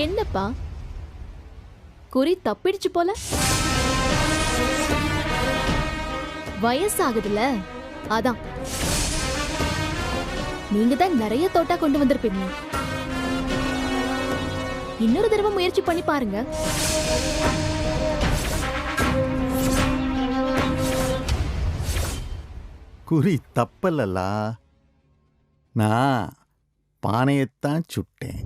என்னப்பா குறி தப்பிடுச்சு போல. வயசாகுதுல, அதான். நீங்க தான் நிறைய தோட்டா கொண்டு வந்திருப்பீங்க. இன்னொரு தடவை முயற்சி பண்ணி பாருங்க. குறி தப்பல்லலா, நான் பானையத்தான் சுட்டேன்.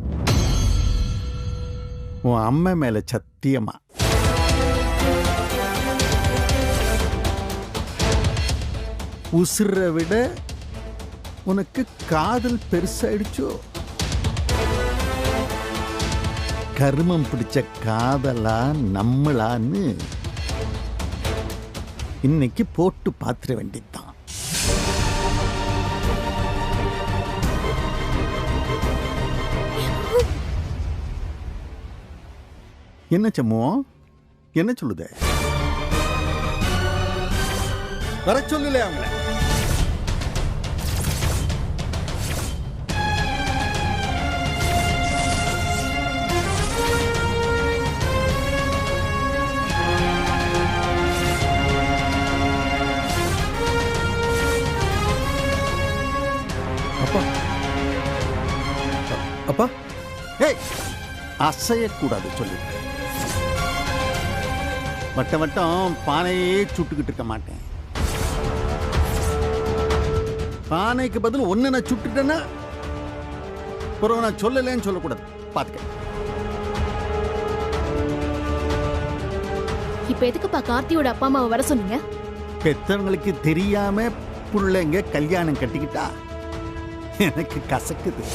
உன் அம்மை மேல சத்தியமா. உசுரை விட உனக்கு காதல் பெருசாயிடுச்சோ? கருமம் பிடிச்ச காதலா நம்மளான்னு இன்னைக்கு போட்டு பாத்திர வேண்டித்தான். என்ன சம்மோ, என்ன சொல்லுத? வர சொல்லல அவங்கள. அப்பா அப்பா, ஏய், அசையக்கூடாது சொல்லிட்டு. வட்டம் வட்டம் பானையே சுட்டுக்கிட்டு இருக்க மாட்டேன். பானைக்கு பதில் ஒன்னு நான் சுட்டுட்டேன்னா பிறகு நான் சொல்லலேன்னு சொல்லக்கூடாது. பாத்துக்க. இப்ப எதுக்குப்பா கார்த்தியோட அப்பா அம்மாவை வர சொன்னீங்க? பெத்தவங்களுக்கு தெரியாம புள்ளைங்க கல்யாணம் கட்டிக்கிட்டா எனக்கு கசக்குது.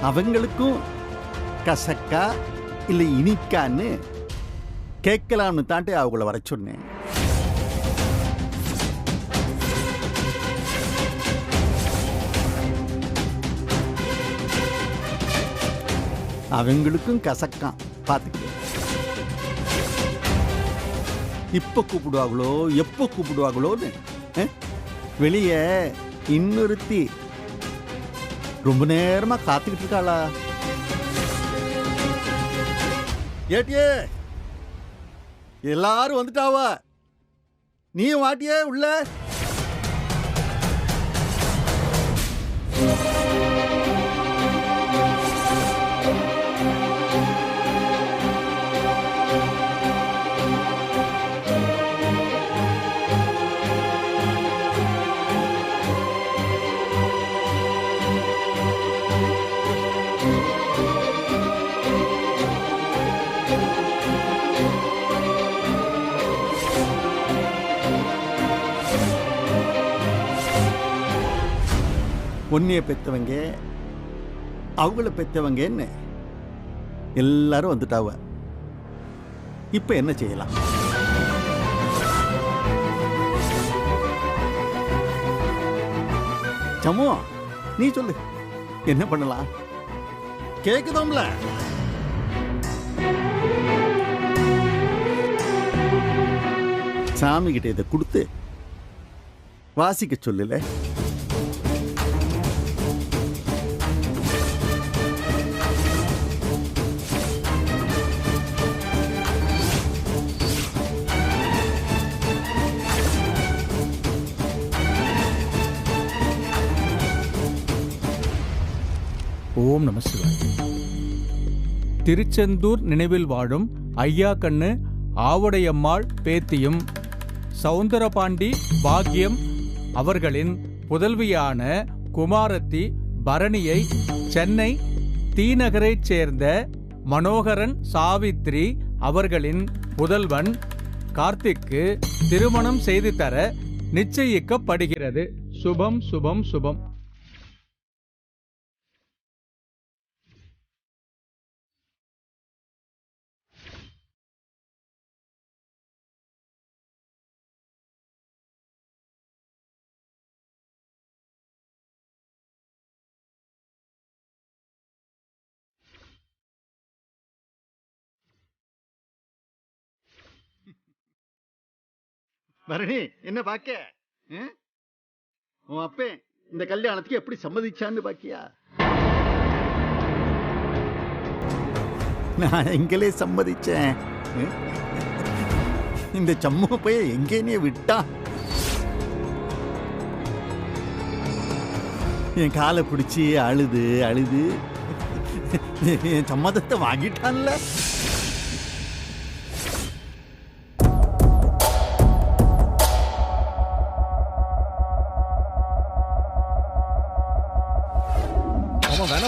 அவங்களுக்கும் கசக்கா இல்லை இனிக்கான்னு கேட்கலாம்னு தாண்டி அவங்கள வர சொன்னேன். அவங்களுக்கும் கசக்கான், பார்த்துக்க. இப்ப கூப்பிடுவாங்களோ எப்போ கூப்பிடுவாங்களோன்னு வெளியே இன்னொருத்தி ரொம்ப நேரமா காத்துக்கிட்டு இருக்காளா? ஏட்டியே, எல்லாரும் வந்துட்டாவா, நீ வாட்டியே உள்ள. பொன்னிய பெத்தவங்க, அவங்கள பெத்தவங்கன்னு எல்லாரும் வந்துட்டாவ. இப்ப என்ன செய்யலாம்? சமோ, நீ சொல்லு, என்ன பண்ணலாம்? கேக்குதோம்ல? சாமி கிட்ட இதை கொடுத்து வாசிக்க சொல்லல. ஓம் நம சிவாய. திருச்செந்தூர் நினைவில் வாழும் ஐயா கண்ணு ஆவுடையம்மாள் பேத்தியும் சவுந்தரபாண்டி பாக்யம் அவர்களின் புதல்வியான குமாரத்தி பரணியை சென்னை தீநகரைச் சேர்ந்த மனோகரன் சாவித்ரி அவர்களின் புதல்வன் கார்த்திக்கு திருமணம் செய்து தர நிச்சயிக்கப்படுகிறது. சுபம் சுபம் சுபம். பரணி, என்ன பாக்க? உன் அப்பே இந்த கல்யாணத்துக்கு எப்படி சம்மதிச்சான்னு பாக்கியா? நான் எங்களே சம்மதிச்சேன். இந்த சம்மு போய் எங்கேனே விட்டா என் காலை பிடிச்சி அழுது அழுது என் சம்மதத்தை வாங்கிட்டான்ல.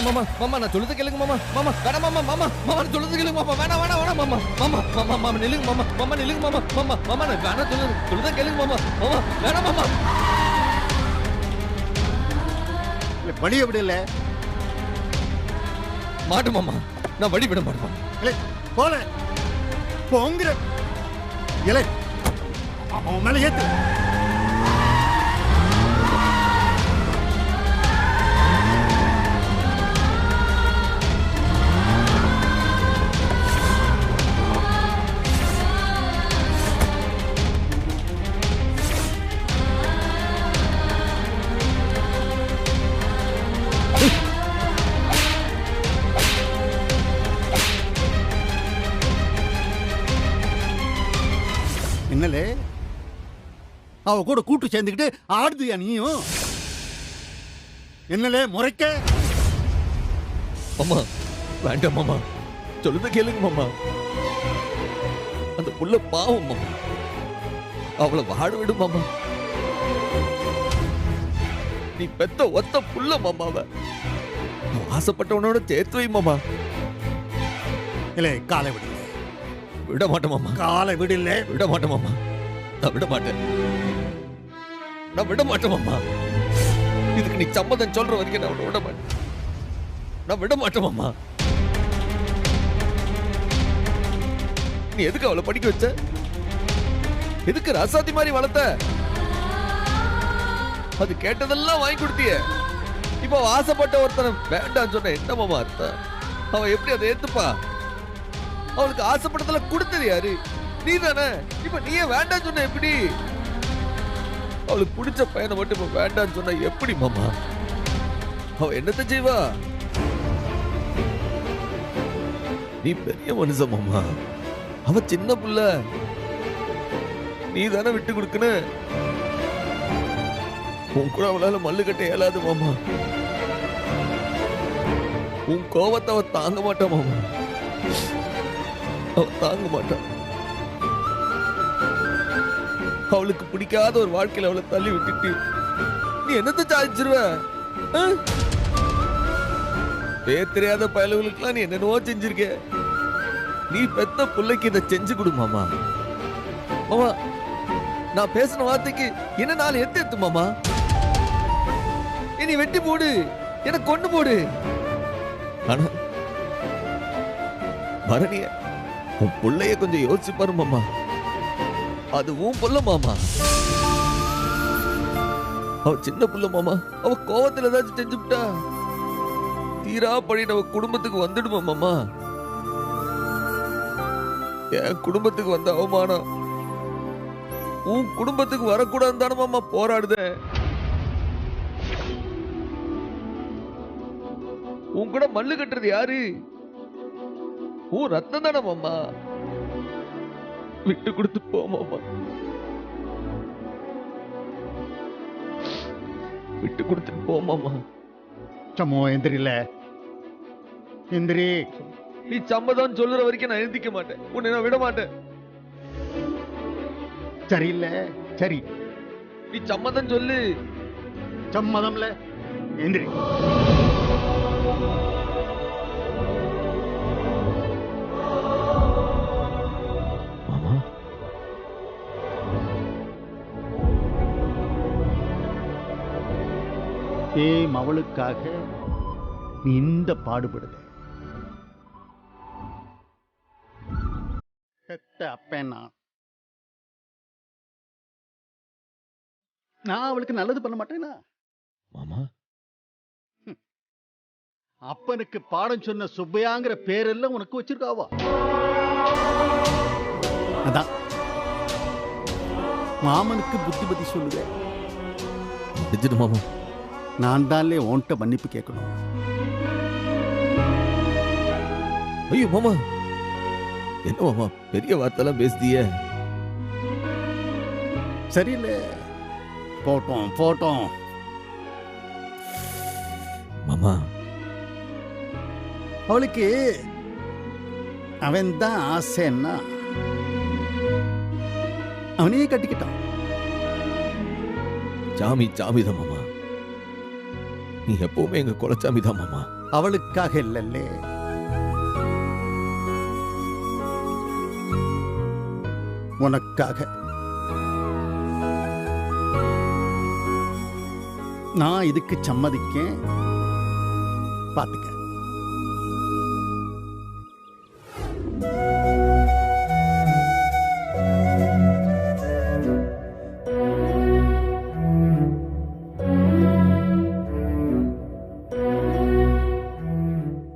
மாமா மாமா நான் சொல்லுது கேளுங்க மாமா மாமா வேணாம் மாமா மாமா மாமா நான் சொல்லுது கேளுங்க மாமா வேணாம் வேணாம் வேணாம் மாமா மாமா மாமா மாமா நில்லுங்க மாமா மாமா நில்லுங்க மாமா மாமா மாமா நான் வேணாம் சொல்லுது கேளுங்க மாமா மாமா வேணாம் மாமா. வழிய விடல மாட்டேன் மாமா, நான் வழி விட மாட்டேன். போல போங்கிற இலை அவன் மேல ஏத்து. என்னலே அவ கூட கூட்டு சேர்ந்துக்கிட்டு ஆடுதியா நீயும்? என்னலே முறைக்க? மாமா வேண்டாம் மாமா, சொல்லுது கேளுங்க மாமா. அந்த புள்ள பாவம் மாமா, அவளை வாழ விடு மாமா. நீ பெத்த ஒத்த புள்ள மாமாவ ஆசைப்பட்டவனோட சேர்த்து வை மாமா. இல்லை காலை விடு. விட மாட்டேன் மாமா, காலை விடல. விட மாட்டேன் மாமா, நான் விட மாட்டேன், நான் விட மாட்டேன் மாமா. இதுக்கு நீ சம்மதம் சொல்ற வரைக்கும் நான் விட மாட்டேன், நான் விட மாட்டேன் மாமா. நீ எதுக்கு அவளை படிக்க வச்ச? எதுக்கு ராசாதி மாதிரி வளர்த்த? அது கேட்டதெல்லாம் வாங்கி கொடுத்திய. இப்போ ஆசைப்பட்ட ஒருத்தனை வேண்டாம் சொன்ன என்ன மாமா அர்த்தம்? அவன் எப்படி அதை ஏத்துப்பா? அவளுக்கு ஆசைப்பட்டதுல கொடுத்தது யாரு? நீ தானே. இப்ப நீயே வேண்டாம் சொன்ன எப்படி? அவளுக்கு பிடிச்ச பையனை மட்டும் இப்ப வேண்டாம் சொன்ன எப்படி மாமா? அவ என்னத்த செய்வா? நீ பெரிய மனுஷன் மாமா, அவ சின்ன புள்ள. நீ தானே விட்டு கொடுக்கணும். உன் கூட அவளால மல்லு கட்ட இயலாது மாமா. உன் கோபத்தை அவ தாங்க மாட்டா மாமா, அவ தாங்க மாட்டான். அவளுக்கு பிடிக்காத ஒரு வாழ்க்கையில அவளை தள்ளி விட்டுட்டு நீ என்னத்தை சாதிச்சிருவ? பேர் தெரியாத பயலுகளுக்கெல்லாம் நீ என்னென்னவோ செஞ்சிருக்க. நீ பெத்த பிள்ளைக்கு இதை செஞ்சு கொடு மாமா. மாமா நான் பேசின வார்த்தைக்கு என்ன நாள் எத்து மாமா. நீ வெட்டி போடு, என்ன கொண்டு போடு. ஆனா பரணிய உன் புள்ளைய கொஞ்சம் யோசிச்சு பாரு மாமா. அது உன் புள்ள மாமா, அவ சின்ன புள்ள மாமா. அவ கோவத்துல ஏதாச்சும் செஞ்சுட்டா தீரா பழி நம்ம குடும்பத்துக்கு வந்துடுமா மாமா? என் குடும்பத்துக்கு வந்த அவமானம் உன் குடும்பத்துக்கு வரக்கூடாது தானே மாமா போராடுத. உன் கூட மல்லு கட்டுறது யாரு? உன் ரத்தம் தானே மாமா. விட்டு கொடுத்து போ மாமா, விட்டு கொடுத்துட்டு போ மாமா. சம்மோ எந்திரில, எந்திரி. நீ சம்மதம் சொல்லுற வரைக்கும் நான் எழுந்திக்க மாட்டேன், உன்னை நான் விட மாட்டேன். சரியில்ல சரி, நீ சம்மதம் சொல்லு. சம்மதம்ல எந்திரி. அவளுக்காக நீ இந்த பாடுபடுத. அப்பேன்னா நான் அவளுக்கு நல்லது பண்ண மாட்டேனா மாமா? அப்பனுக்கு பாடம் சொன்ன சுப்பையாங்கிற பேரெல்லாம் உனக்கு வச்சிருக்காவா? அதான் மாமனுக்கு புத்தி பத்தி சொல்லுத. மாமா நான் தான்லே உன்கிட்ட மன்னிப்பு கேட்கணும். ஐயோ மாமா, என்ன மாமா பெரிய வார்த்தைலாம் பேசுதிய? சரியில்லை, போட்டோம் போட்டோம். மாமா, அவளுக்கு அவன் தான் ஆசைன்னா அவனையே கட்டிக்கிட்டான். சாமி சாமி தான் மாமா. நீ எப்பவுமே எங்க குலச்சாமி தான் மாமா. அவளுக்காக இல்லல்லே, உனக்காக. நான் இதுக்கு சம்மதிக்கேன், பாத்துக்க.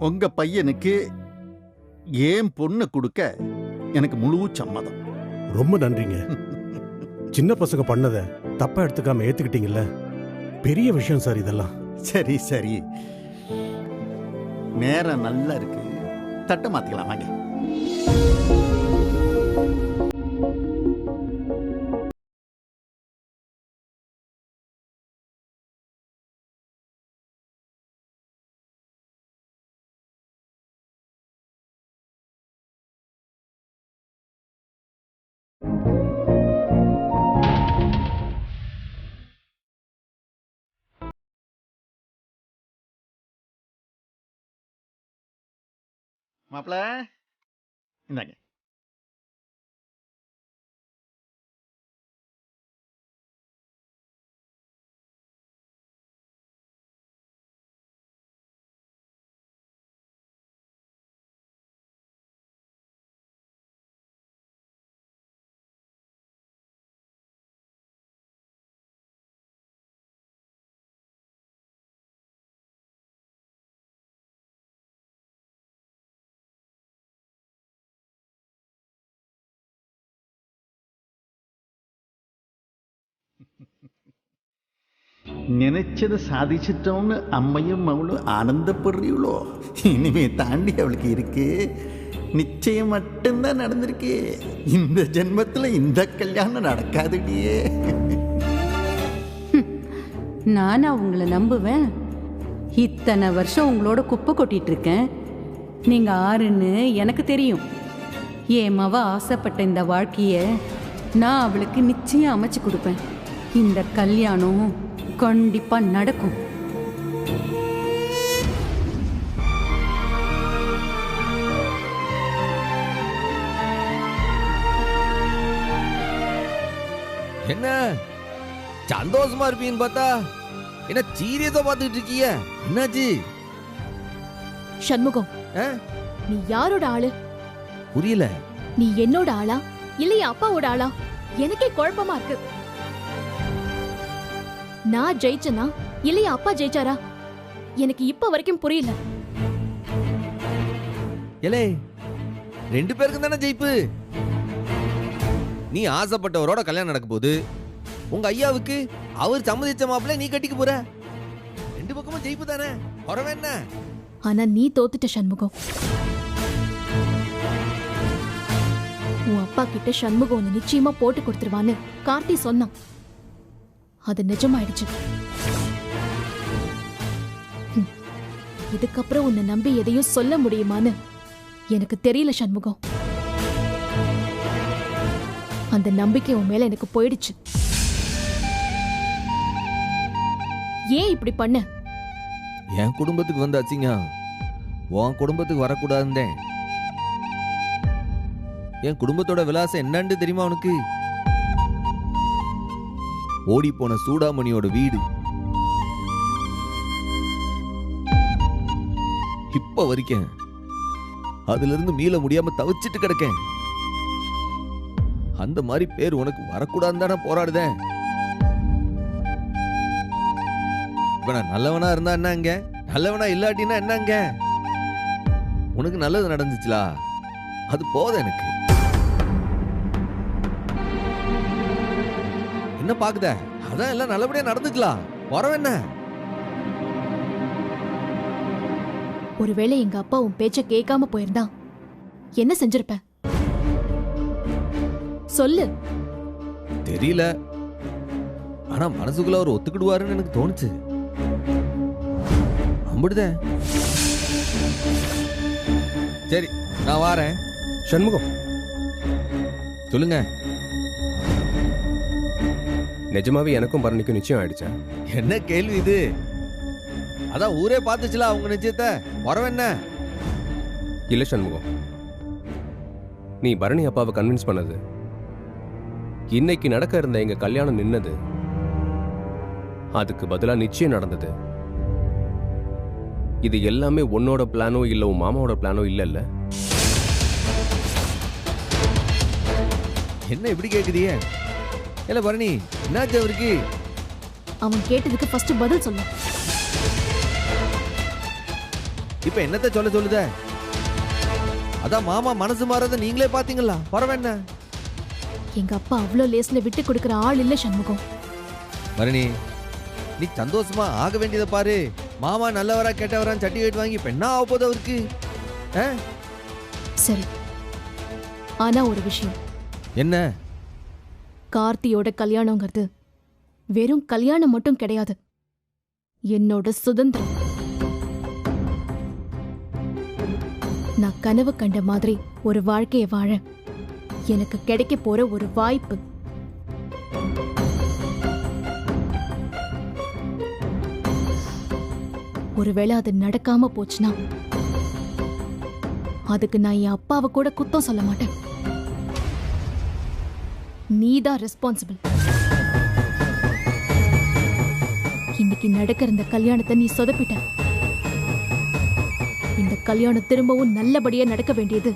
உங்க பையனுக்கு ஏன் பொண்ணு கொடுக்க எனக்கு முழு சம்மதம். ரொம்ப நன்றிங்க. சின்ன பசங்க பண்ணதை தப்பா எடுத்துக்காம ஏத்துக்கிட்டீங்கல்ல, பெரிய விஷயம் சார் இதெல்லாம். சரி சரி, நேரம் நல்லா இருக்கு, தட்டை மாத்திக்கலாம் வாங்க. மாப்பிள இந்தாங்க. நினைச்சதை சாதிச்சிட்டோம்னு அம்மையும் அவளும் ஆனந்தப்படுறீங்களோ? இனிமே தாண்டி அவளுக்கு இருக்கு. நிச்சயம் மட்டும்தான் நடந்திருக்கு. இந்த ஜென்மத்தில் இந்த கல்யாணம் நடக்காதுடியே. நானா உங்களை நம்புவேன்? இத்தனை வருஷம் உங்களோட குப்பை கொட்டிட்டு இருக்கேன். நீங்க ஆறுன்னு எனக்கு தெரியும். என் மவ ஆசைப்பட்ட இந்த வாழ்க்கைய நான் அவளுக்கு நிச்சயம் அமைச்சு கொடுப்பேன். இந்த கல்யாணம் கண்டிப்பா நடக்கும். என்ன சந்தோஷமா இருப்பீங்கன்னு பார்த்தா என்ன சீரியஸா பார்த்துட்டு இருக்கீங்க? என்னாச்சு? சண்முகம், ஆ? நீ யாரோட ஆளு? புரியல. நீ என்னோட ஆளா இல்லையா அப்பாவோட ஆளா? எனக்கே குழப்பமா இருக்கு. நான் ஜெயிச்சனா இல்லையா அப்பா ஜெயிச்சாரா? எனக்கு இப்ப வரைக்கும் புரியல. ஏலே, ரெண்டு பேருக்கும் தானே ஜெயிப்பு. நீ ஆசைப்பட்டவரோட கல்யாணம் நடக்க போகுது. உங்க ஐயாவுக்கு அவர் சம்மதிச்ச மாப்பிள்ளை நீ கட்டிக்க போற. ரெண்டு பக்கமும் ஜெயிப்பு தானே, உறவு என்ன? ஆனா நீ தோத்துட்ட சண்முகம். உன் அப்பா கிட்ட சண்முகம் உன்னை நிச்சயமா போட்டு கொடுத்துருவான்னு கார்த்தி சொன்னான். அது நிஜமாயிடுச்சு. இதுக்கப்புறம் உன்னை நம்பி எதையும் சொல்ல முடியுமான்னு எனக்கு தெரியல சண்முகம். அந்த நம்பிக்கை உன் மேல எனக்கு போயிடுச்சு. ஏன் இப்படி பண்ண? என் குடும்பத்துக்கு வந்தாச்சுங்க, உன் குடும்பத்துக்கு வரக்கூடாதுந்தே. என் குடும்பத்தோட விலாசம் என்னன்னு தெரியுமா உனக்கு? ஓடி போன சூடாமணியோட வீடு. இப்ப வரைக்கும் அதுல இருந்து மீள முடியாம தவிச்சிட்டு கிடக்கேன். அந்த மாதிரி பேர் உனக்கு வரக்கூடாதுன்னு தானே போராடுதேன். இப்ப நான் நல்லவனா இருந்தா என்னங்க, நல்லவனா இல்லாட்டினா என்னங்க? உனக்கு நல்லது நடந்துச்சுலா, அது போதும் எனக்கு. என்ன பாக்குத? அதான் எல்லாம் நல்லபடியா நடந்துக்கலாம். வரவ என்ன? ஒருவேளை எங்க அப்பா உன் பேச்ச கேட்காம போயிருந்தா என்ன செஞ்சிருப்ப? சொல்லு. தெரியல, ஆனா மனசுக்குள்ள அவர் ஒத்துக்கிடுவாருன்னு எனக்கு தோணுச்சு. அம்பிடுதேன். சரி, நான் வாரேன். சண்முகம், சொல்லுங்க. நிஜமாவே எனக்கும் பரணிக்கும் நிச்சயம் ஆயிடுச்சா? என்ன கேள்வி இது? அதான் ஊரே பார்த்துச்சுல அவங்க நிச்சயத்தை. வரவென்ன? இல்ல சண்முகம், நீ பரணி அப்பாவை கன்வின்ஸ் பண்ணது, இன்னைக்கு நடக்க இருந்த எங்க கல்யாணம் நின்னது, அதுக்கு பதிலா நிச்சயம் நடந்தது. இது எல்லாமே உன்னோட பிளானோ இல்ல உன் மாமாவோட பிளானோ இல்லல்ல? என்ன இப்படி கேக்குறீங்க? இல்ல பரணி, என்னாச்சு அவருக்கு? அவன் கேட்டதுக்கு ஃபர்ஸ்ட் பதில் சொல்லு. இப்ப என்னத்த சொல்ல சொல்லுத? அதான் மாமா மனசு மாறத நீங்களே பாத்தீங்களா? வரவென்ன? எங்க அப்பா அவ்வளோ லேஸ்ல விட்டு கொடுக்கிற ஆள் இல்ல சண்முகம். பரணி, நீ சந்தோஷமா ஆக வேண்டியதை பாரு. மாமா நல்லவரா கேட்டவரான்னு சர்டிஃபிகேட் வாங்கி இப்ப என்ன ஆக போகுது அவருக்கு? சரி, ஆனா ஒரு விஷயம். என்ன? கார்த்தியோட கல்யாணங்கிறது வெறும் கல்யாணம் மட்டும் கிடையாது, என்னோட சுதந்திரம். நான் கனவு கண்ட மாதிரி ஒரு வாழ்க்கையை வாழ எனக்கு கிடைக்க போற ஒரு வாய்ப்பு. ஒருவேளை அது நடக்காம போச்சுன்னா அதுக்கு நான் என் அப்பாவை கூட குத்தம் சொல்ல மாட்டேன். நீதான் ரெஸ்பான்சிபிள். இன்னைக்கு நடக்கிற இந்த கல்யாணத்தை நீ சொதப்பிட்ட. இந்த கல்யாணம் திரும்பவும் நல்லபடியா நடக்க வேண்டியது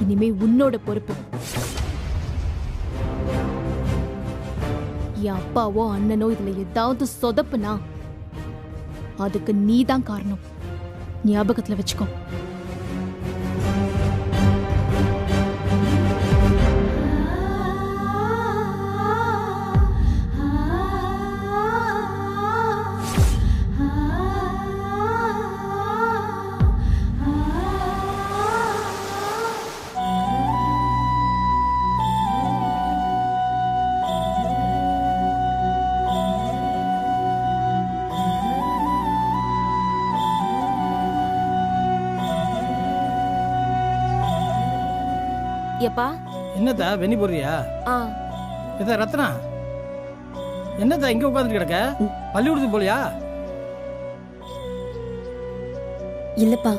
இனிமே உன்னோட பொறுப்பு. என் அப்பாவோ அண்ணனோ இதுல ஏதாவது சொதப்புனா அதுக்கு நீதான் காரணம். ஞாபகத்துல வச்சுக்கோ. எப்பா என்னதா வெண்ணி போடுறியா? இத ரத்னா, என்னதா இங்க உட்கார்ந்து கிடக்க? பள்ளிக்கூடத்துக்கு போலியா? இல்லப்பா.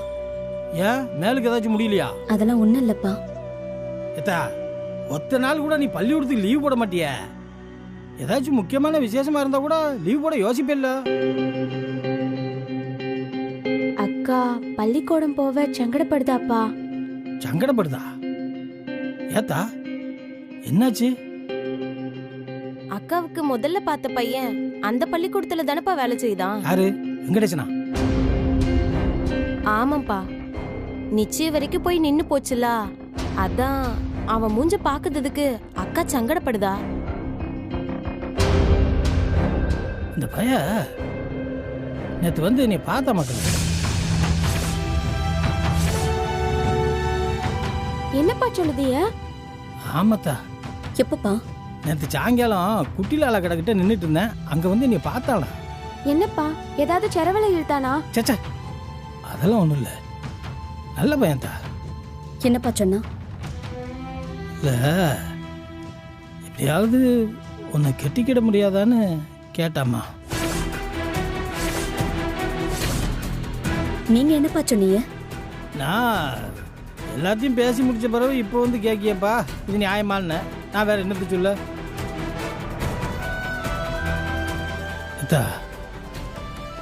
ஏன் மேலுக்கு ஏதாச்சும் முடியலையா? அதெல்லாம் ஒண்ணும் இல்லப்பா. ஏத்தா, ஒத்த நாள் கூட நீ பள்ளிக்கூடத்துக்கு லீவ் போட மாட்டிய? ஏதாச்சும் முக்கியமான விசேஷமா இருந்தா கூட லீவ் போட யோசிப்பில்ல? அக்கா பள்ளிக்கூடம் போவ சங்கடப்படுதாப்பா. சங்கடப்படுதா? ஏத்தா, என்னாச்சு? அக்காவுக்கு முதல்ல பார்த்த பையன் அந்த பள்ளிக்கூடத்துல தானப்பா வேலை செய்தான். யாரு? வெங்கடேசனா? ஆமாப்பா, நிச்சயம் வரைக்கும் போய் நின்னு போச்சுல. அதான் அவன் மூஞ்ச பாக்குறதுக்கு அக்கா சங்கடப்படுதா? இந்த பைய நேத்து வந்து நீ பார்த்த மக்கள். என்னப்பா சொல்லுதிய? ஆமாத்தா. எப்பப்பா? நேற்று சாயங்காலம் குட்டிலால கிடக்கிட்ட நின்றுட்டு இருந்தேன், அங்க வந்து நீ பார்த்தாளா? என்னப்பா, ஏதாவது செரவலை இழுத்தானா? சச்சா, அதெல்லாம் ஒண்ணும் இல்ல, நல்ல பையன்தா. என்னப்பா சொன்னா? இல்ல, எப்படியாவது உன்னை கெட்டிக்கிட முடியாதான்னு கேட்டாமா. நீங்க என்னப்பா சொன்னீங்க? நான் எல்லாத்தையும் பேசி முடிச்ச பிறகு இப்போ வந்து கேட்கியப்பா, இது நியாயமான? நான் வேற என்னத்து சொல்ல?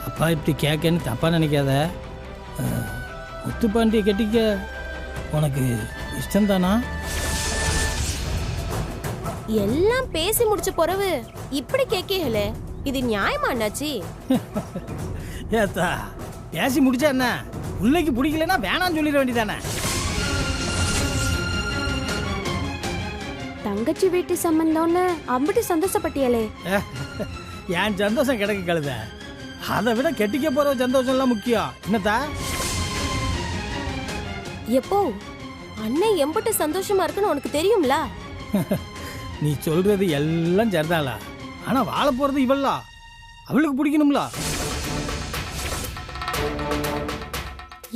அப்பா இப்படி கேட்கன்னு தப்பா நினைக்காத. முத்துப்பாண்டியை கட்டிக்க உனக்கு இஷ்டம்தானா? எல்லாம் பேசி முடிச்ச பிறகு இப்படி கேட்கல, இது நியாயமா அண்ணாச்சி? ஏத்தா, பேசி முடிச்சா என்ன? பிள்ளைக்கு பிடிக்கலன்னா வேணான்னு சொல்லிட வேண்டியதானே? தங்கச்சி வீட்டு சம்பந்தம்னு அம்பிட்டு சந்தோஷப்பட்டியலே. என் சந்தோஷம் கிடக்கு கழுத. அதை விட கெட்டிக்க போற சந்தோஷம் எல்லாம் முக்கியம். என்னத்தா? எப்போ அண்ணன் எம்பட்டு சந்தோஷமா இருக்குன்னு உனக்கு தெரியும்ல. நீ சொல்றது எல்லாம் சரிதான்ல. ஆனா வாழ போறது இவள்லா, அவளுக்கு பிடிக்கணும்ல.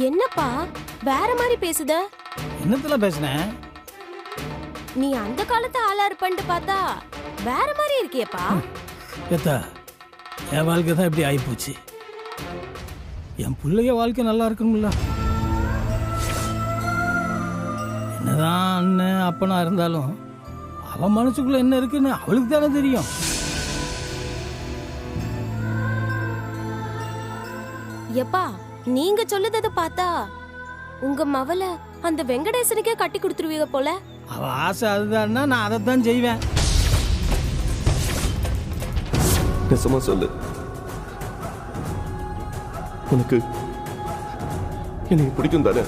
என்னப்பா வேற மாதிரி பேசுத? என்னத்துல பேசுனேன்? நீ அந்த காலத்து ஆளா இருப்பன்ட்டு பார்த்தா வேற மாதிரி இருக்கியப்பா. ஏத்தா, என் வாழ்க்கை தான் இப்படி ஆயிப்போச்சு. என் பிள்ளைய வாழ்க்கை நல்லா இருக்கணும்ல. என்னதான் அண்ணன் அப்பனா இருந்தாலும் அவன் மனசுக்குள்ள என்ன இருக்குன்னு அவளுக்கு தானே தெரியும். எப்பா நீங்க சொல்லுறத பார்த்தா உங்க மவள அந்த வெங்கடேசனுக்கே கட்டி கொடுத்துருவீங்க போல. அவ ஆசை அதுதான்னா நான் அதைத்தான் செய்வேன். நிஜமா சொல்லு, உனக்கு என்னை பிடிக்கும் தானே?